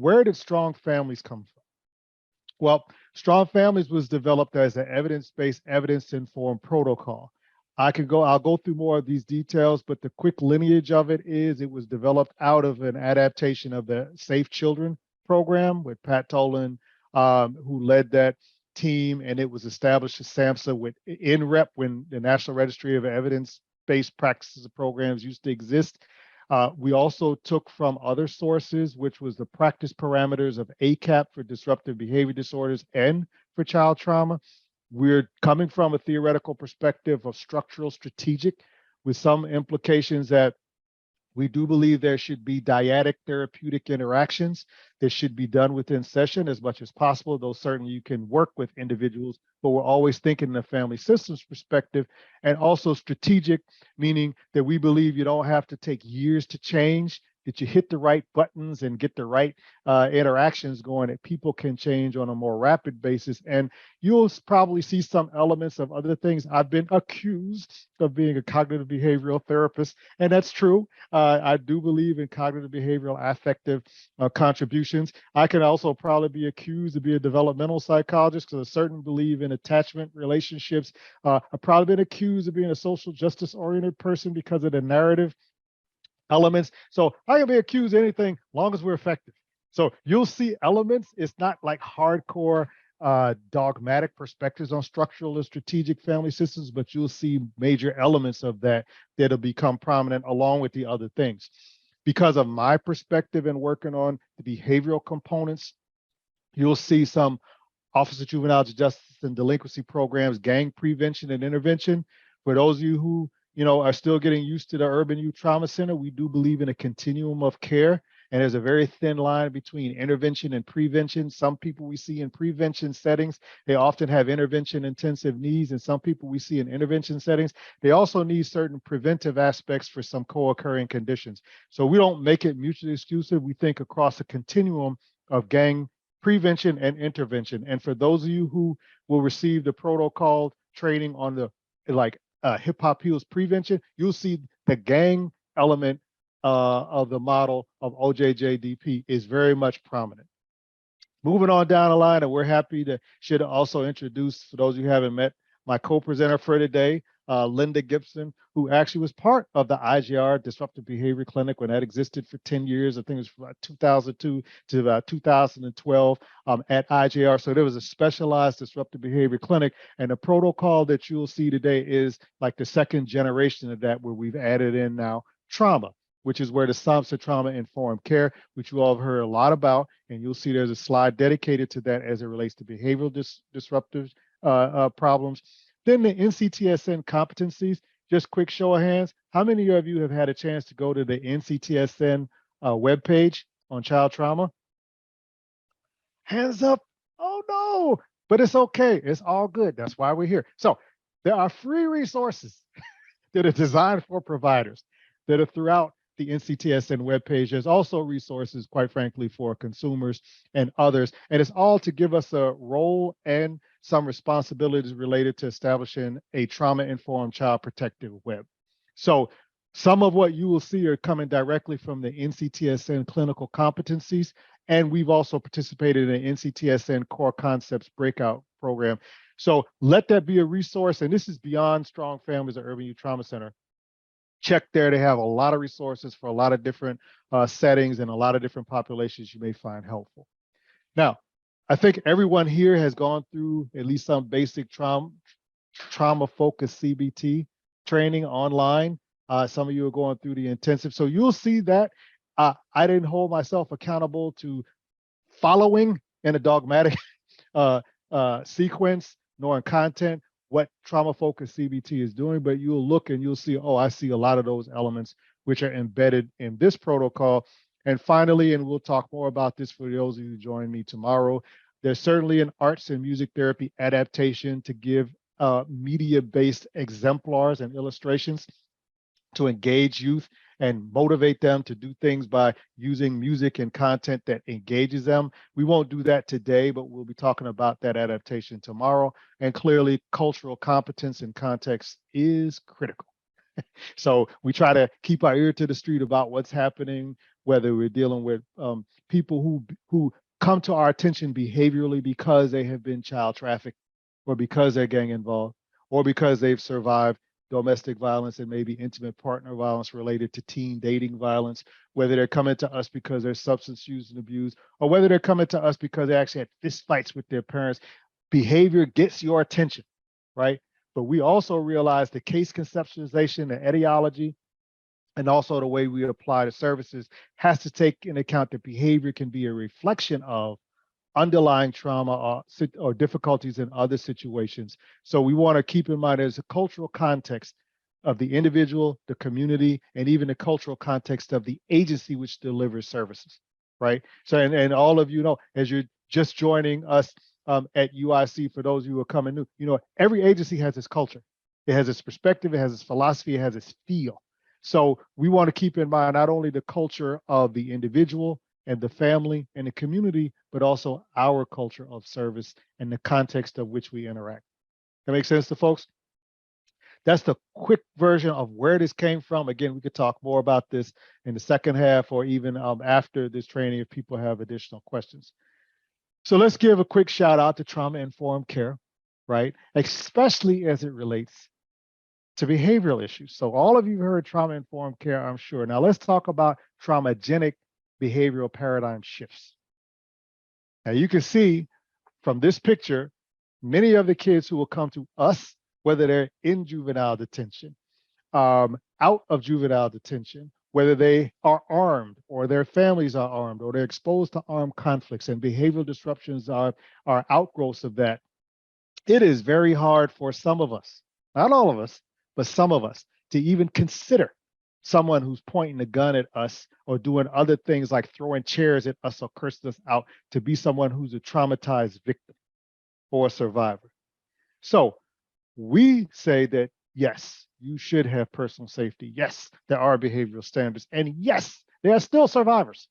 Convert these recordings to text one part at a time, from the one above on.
where did Strong Families come from? Well, Strong Families was developed as an evidence-based, evidence-informed protocol. I'll go through more of these details, but the quick lineage of it is it was developed out of an adaptation of the Safe Children program with Pat Tolan, who led that team, and it was established as SAMHSA with NREP when the National Registry of Evidence-Based Practices and Programs used to exist. We also took from other sources, which was the practice parameters of ACAP for disruptive behavior disorders and for child trauma. We're coming from a theoretical perspective of structural strategic with some implications that we do believe there should be dyadic therapeutic interactions that should be done within session as much as possible, though certainly you can work with individuals, but we're always thinking in a family systems perspective, and also strategic, meaning that we believe you don't have to take years to change, that you hit the right buttons and get the right interactions going, that people can change on a more rapid basis. And you'll probably see some elements of other things. I've been accused of being a cognitive behavioral therapist, and that's true. I do believe in cognitive behavioral affective contributions. I can also probably be accused of being a developmental psychologist because I certainly believe in attachment relationships. I've probably been accused of being a social justice oriented person because of the narrative elements. So I can be accused of anything long as we're effective. So you'll see elements. It's not like hardcore dogmatic perspectives on structural and strategic family systems, but you'll see major elements of that that'll become prominent along with the other things. Because of my perspective in working on the behavioral components, you'll see some Office of Juvenile Justice and Delinquency programs, gang prevention and intervention. For those of you who are still getting used to the Urban Youth Trauma Center, we do believe in a continuum of care, and there's a very thin line between intervention and prevention. Some people we see in prevention settings, they often have intervention intensive needs, and some people we see in intervention settings, they also need certain preventive aspects for some co-occurring conditions. So we don't make it mutually exclusive. We think across a continuum of gang prevention and intervention. And for those of you who will receive the protocol training on the hip hop heals prevention, you'll see the gang element of the model of OJJDP is very much prominent. Moving on down the line, and we're happy to should also introduce, for those who haven't met, my co-presenter for today, Linda Gibson, who actually was part of the IGR Disruptive Behavior Clinic when that existed for 10 years. I think it was from 2002 to about 2012 at IGR. So there was a specialized disruptive behavior clinic, and the protocol that you'll see today is like the second generation of that, where we've added in now trauma, which is where the SAMHSA trauma-informed care, which you all have heard a lot about, and you'll see there's a slide dedicated to that as it relates to behavioral disruptive problems. Then the NCTSN competencies, just quick show of hands. How many of you have had a chance to go to the NCTSN webpage on child trauma? Hands up. Oh no, but it's okay. It's all good. That's why we're here. So there are free resources that are designed for providers that are throughout the NCTSN webpage. There's also resources, quite frankly, for consumers and others. And it's all to give us a role and some responsibilities related to establishing a trauma-informed child protective web. So some of what you will see are coming directly from the NCTSN clinical competencies. And we've also participated in the NCTSN core concepts breakout program. So let that be a resource. And this is beyond Strong Families or Urban Youth Trauma Center. Check there. They have a lot of resources for a lot of different settings and a lot of different populations you may find helpful. Now, I think everyone here has gone through at least some basic trauma-focused CBT training online. Some of you are going through the intensive. So you'll see that I didn't hold myself accountable to following in a dogmatic sequence nor in content what trauma-focused CBT is doing, but you'll look and you'll see, oh, I see a lot of those elements which are embedded in this protocol. And finally, and we'll talk more about this for those of you who join me tomorrow, there's certainly an arts and music therapy adaptation to give media-based exemplars and illustrations to engage youth and motivate them to do things by using music and content that engages them. We won't do that today, but we'll be talking about that adaptation tomorrow. And clearly, cultural competence and context is critical. So we try to keep our ear to the street about what's happening whether we're dealing with people who come to our attention behaviorally because they have been child trafficked, or because they're gang involved, or because they've survived domestic violence and maybe intimate partner violence related to teen dating violence, whether they're coming to us because they're substance use and abuse, or whether they're coming to us because they actually had fist fights with their parents. Behavior gets your attention, right? But we also realize the case conceptualization, the etiology, and also the way we apply the services has to take into account that behavior can be a reflection of underlying trauma or difficulties in other situations. So we want to keep in mind there's a cultural context of the individual, the community, and even the cultural context of the agency which delivers services, right? So, and all of you know, as you're just joining us at UIC, for those of you who are coming new, you know, every agency has its culture. It has its perspective, it has its philosophy, it has its feel. So we want to keep in mind not only the culture of the individual and the family and the community, but also our culture of service and the context of which we interact. That makes sense to folks? That's the quick version of where this came from. Again, we could talk more about this in the second half or even after this training if people have additional questions. So let's give a quick shout out to trauma-informed care, right? Especially as it relates to behavioral issues. So all of you heard trauma-informed care, I'm sure. Now let's talk about traumagenic behavioral paradigm shifts. Now you can see from this picture, many of the kids who will come to us, whether they're in juvenile detention, out of juvenile detention, whether they are armed or their families are armed or they're exposed to armed conflicts and behavioral disruptions are outgrowths of that. It is very hard for some of us, not all of us, but some of us, to even consider someone who's pointing a gun at us or doing other things like throwing chairs at us or cursing us out to be someone who's a traumatized victim or a survivor. So we say that, yes, you should have personal safety. Yes, there are behavioral standards. And yes, there are still survivors.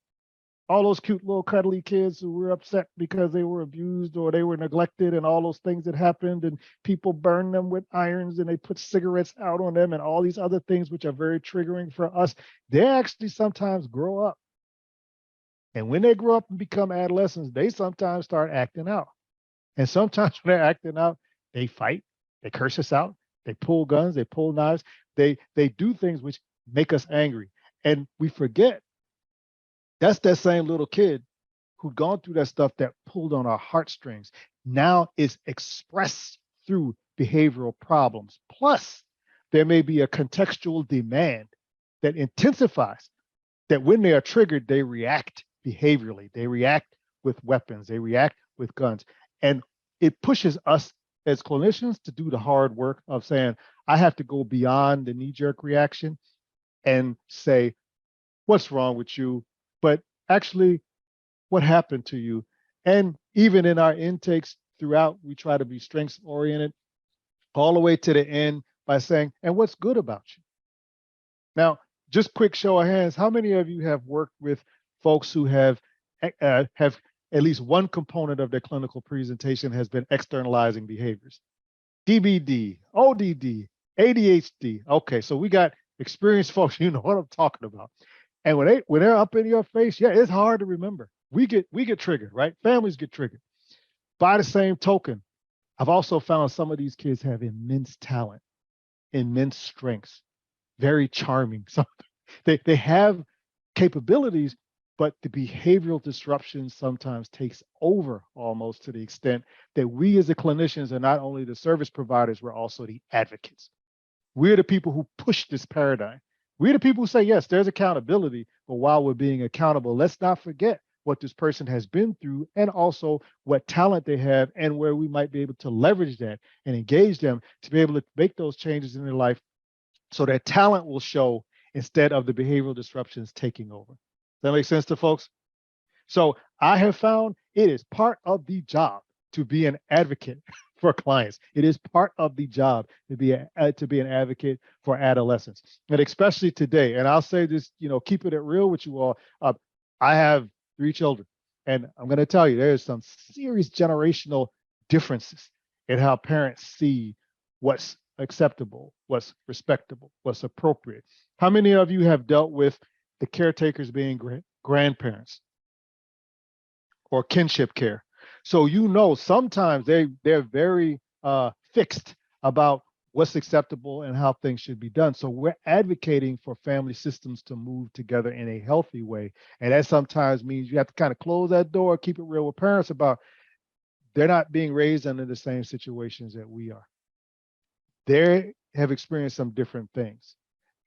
All those cute little cuddly kids who were upset because they were abused or they were neglected and all those things that happened, and people burned them with irons and they put cigarettes out on them and all these other things which are very triggering for us. They actually sometimes grow up. And when they grow up and become adolescents, they sometimes start acting out. And sometimes when they're acting out, they fight, they curse us out, they pull guns, they pull knives, they do things which make us angry. And we forget that's that same little kid who'd gone through that stuff that pulled on our heartstrings. Now is expressed through behavioral problems. Plus, there may be a contextual demand that intensifies that when they are triggered, they react behaviorally. They react with weapons, they react with guns. And it pushes us as clinicians to do the hard work of saying, I have to go beyond the knee-jerk reaction and say, what's wrong with you? But actually, what happened to you? And even in our intakes throughout, we try to be strengths oriented all the way to the end by saying, and what's good about you? Now, just quick show of hands, how many of you have worked with folks who have at least one component of their clinical presentation has been externalizing behaviors? DBD, ODD, ADHD. Okay, so we got experienced folks, you know what I'm talking about. And when they're up in your face, yeah, it's hard to remember. We get triggered, right? Families get triggered. By the same token, I've also found some of these kids have immense talent, immense strengths, very charming. So they have capabilities, but the behavioral disruption sometimes takes over almost to the extent that we as the clinicians are not only the service providers, we're also the advocates. We're the people who push this paradigm. We're the people who say, yes, there's accountability, but while we're being accountable, let's not forget what this person has been through and also what talent they have and where we might be able to leverage that and engage them to be able to make those changes in their life so that talent will show instead of the behavioral disruptions taking over. Does that make sense to folks? So I have found it is part of the job to be an advocate for clients. It is part of the job to be an advocate for adolescents, and especially today. And I'll say this, keep it real with you all. I have 3 children, and I'm going to tell you there's some serious generational differences in how parents see what's acceptable, what's respectable, what's appropriate. How many of you have dealt with the caretakers being grandparents or kinship care. So sometimes they're very fixed about what's acceptable and how things should be done. So we're advocating for family systems to move together in a healthy way. And that sometimes means you have to kind of close that door, keep it real with parents about they're not being raised under the same situations that we are. They have experienced some different things.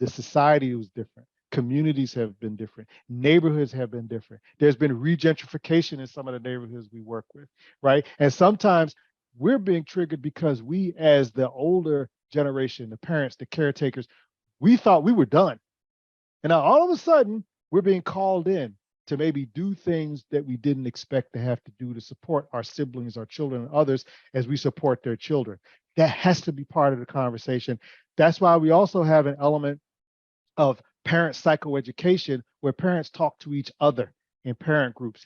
The society was different. Communities have been different. Neighborhoods have been different. There's been regentrification in some of the neighborhoods we work with, right? And sometimes we're being triggered because we, as the older generation, the parents, the caretakers, we thought we were done. And now all of a sudden, we're being called in to maybe do things that we didn't expect to have to do to support our siblings, our children, and others as we support their children. That has to be part of the conversation. That's why we also have an element of parent psychoeducation where parents talk to each other in parent groups.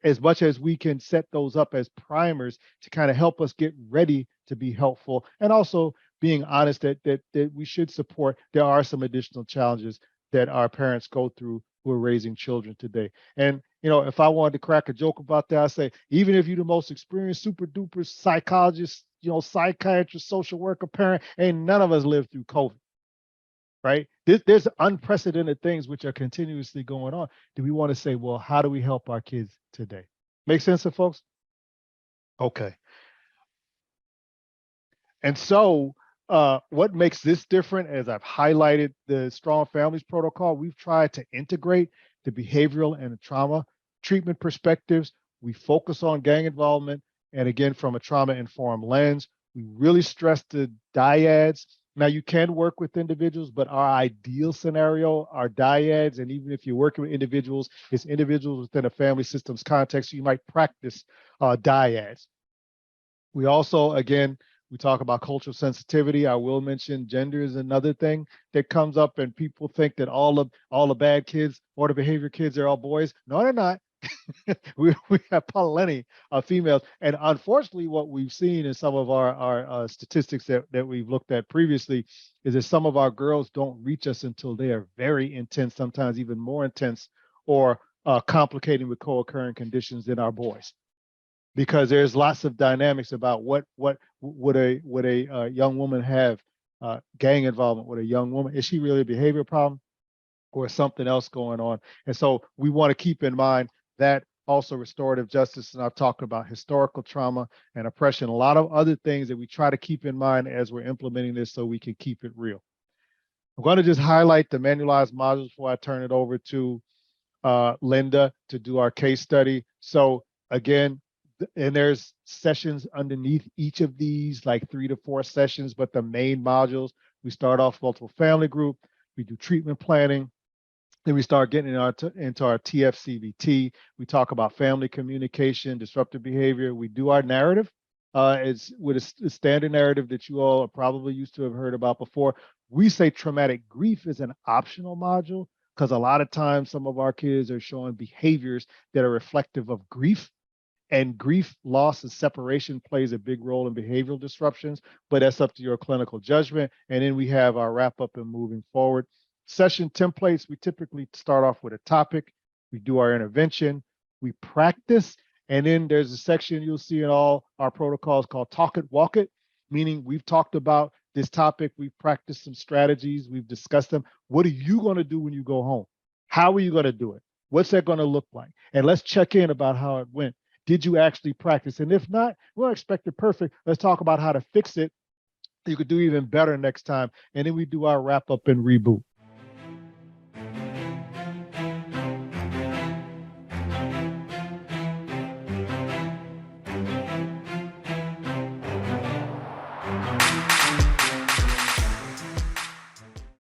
As much as we can set those up as primers to kind of help us get ready to be helpful, and also being honest that we should support. There are some additional challenges that our parents go through who are raising children today. And if I wanted to crack a joke about that, I say, even if you're the most experienced super duper psychologist, psychiatrist, social worker, parent, ain't none of us lived through COVID. Right? There's unprecedented things which are continuously going on. Do we want to say, well, how do we help our kids today? Make sense to folks? Okay. And so what makes this different, as I've highlighted the Strong Families Protocol, we've tried to integrate the behavioral and the trauma treatment perspectives. We focus on gang involvement, and again, from a trauma-informed lens. We really stress the dyads. Now, you can work with individuals, but our ideal scenario are dyads. And even if you're working with individuals, it's individuals within a family systems context. So you might practice dyads. We also, again, we talk about cultural sensitivity. I will mention gender is another thing that comes up, and people think that all the bad kids or the behavior kids are all boys. No, they're not. we have plenty of females, and unfortunately, what we've seen in some of our statistics that we've looked at previously is that some of our girls don't reach us until they are very intense, sometimes even more intense, or complicating with co-occurring conditions than our boys. Because there's lots of dynamics about what would a young woman have gang involvement with a young woman. Is she really a behavior problem, or something else going on? And so we want to keep in mind that also restorative justice, and I've talked about historical trauma and oppression, a lot of other things that we try to keep in mind as we're implementing this so we can keep it real. I'm going to just highlight the manualized modules before I turn it over to Linda to do our case study. So again, and there's sessions underneath each of these, like 3 to 4 sessions, but the main modules, we start off multiple family group, we do treatment planning, then we start getting into our TFCBT. We talk about family communication, disruptive behavior. We do our narrative. It's with a standard narrative that you all are probably used to have heard about before. We say traumatic grief is an optional module because a lot of times some of our kids are showing behaviors that are reflective of grief. And grief, loss, and separation plays a big role in behavioral disruptions, but that's up to your clinical judgment. And then we have our wrap up and moving forward. Session templates, we typically start off with a topic, we do our intervention, we practice, and then there's a section you'll see in all our protocols called Talk It, Walk It, meaning we've talked about this topic, we've practiced some strategies, we've discussed them. What are you going to do when you go home? How are you going to do it? What's that going to look like? And let's check in about how it went. Did you actually practice? And if not, we don't expect it perfect. Let's talk about how to fix it. You could do even better next time. And then we do our wrap up and reboot.